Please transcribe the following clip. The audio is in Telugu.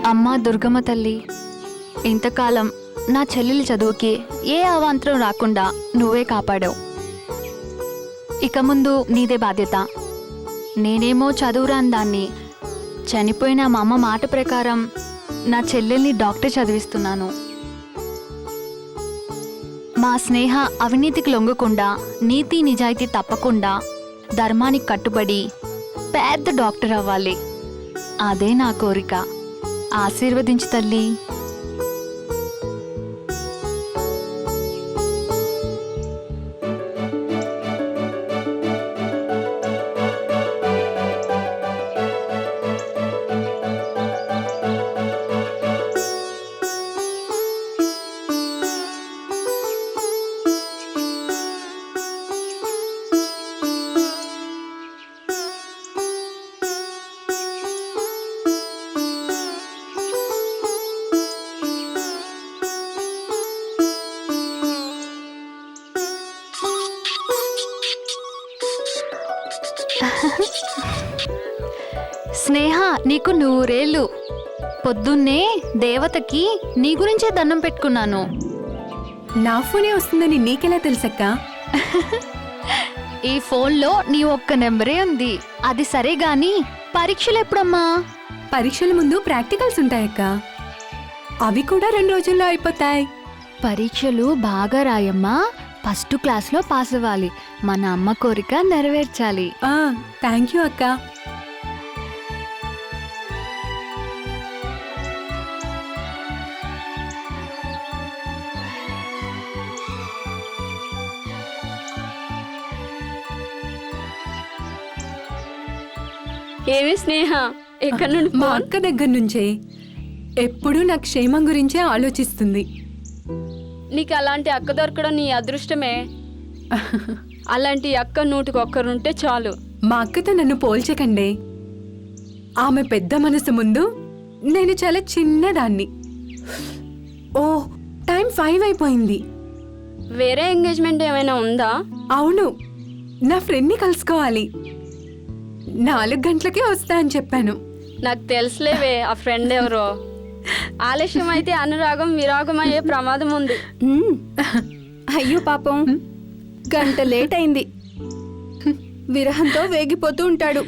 అమ్మా దుర్గమ్మ తల్లి, ఇంతకాలం నా చెల్లెలి చదువుకి ఏ అవాంతరం రాకుండా నువ్వే కాపాడావు. ఇక ముందు నీదే బాధ్యత. నేనేమో చదువురాని దాన్ని. చనిపోయిన మా అమ్మ మాట ప్రకారం నా చెల్లెల్ని డాక్టర్ చదివిస్తున్నాను. మా స్నేహ అవినీతికి లొంగకుండా, నీతి నిజాయితీ తప్పకుండా, ధర్మానికి కట్టుబడి పెద్ద డాక్టర్ అవ్వాలి. అదే నా కోరిక. ఆశీర్వదించు తల్లి. స్నేహ, నీకు 100 ఏళ్ళు. పొద్దున్నే దేవతకి నీ గురించే దండం పెట్టుకున్నాను. నా ఫోనే వస్తుందని నీకెలా తెలుసక్క? ఈ ఫోన్లో నీ ఒక్క నెంబరే ఉంది. అది సరే గాని పరీక్షలు ఎప్పుడమ్మా? పరీక్షల ముందు ప్రాక్టికల్స్ ఉంటాయక్క. అవి కూడా 2 రోజుల్లో అయిపోతాయి. పరీక్షలు బాగా రాయమ్మా. ఫస్ట్ క్లాస్లో పాస్ అవ్వాలి. మన అమ్మ కోరిక నెరవేర్చాలి. థ్యాంక్ యూ అక్క. ఏమి స్నేహ, ఎక్కడి నుండి? మా అక్క దగ్గర నుంచే. ఎప్పుడూ నా క్షేమం గురించే ఆలోచిస్తుంది. నీకు అలాంటి అక్క దొరకడం నీ అదృష్టమే. అలాంటి అక్క 100కి ఉంటే చాలు. మా అక్కతో నన్ను పోల్చకండి. ఆమె పెద్ద మనసు ముందు నేను చాలా చిన్నదాన్ని. ఓ, టైం 5 అయిపోయింది. వేరే ఎంగేజ్మెంట్ ఏమైనా ఉందా? అవును, నా ఫ్రెండ్ని కలుసుకోవాలి. 4 గంటలకే వస్తా అని చెప్పాను. నాకు తెలుసులేవే ఆ ఫ్రెండ్ ఎవరో. ఆలస్యం అయితే అనురాగం విరాగం అయ్యే ప్రమాదం ఉంది. అయ్యో పాపం, గంట లేట్ అయింది. విరహంతో వేగిపోతూ ఉంటాడు.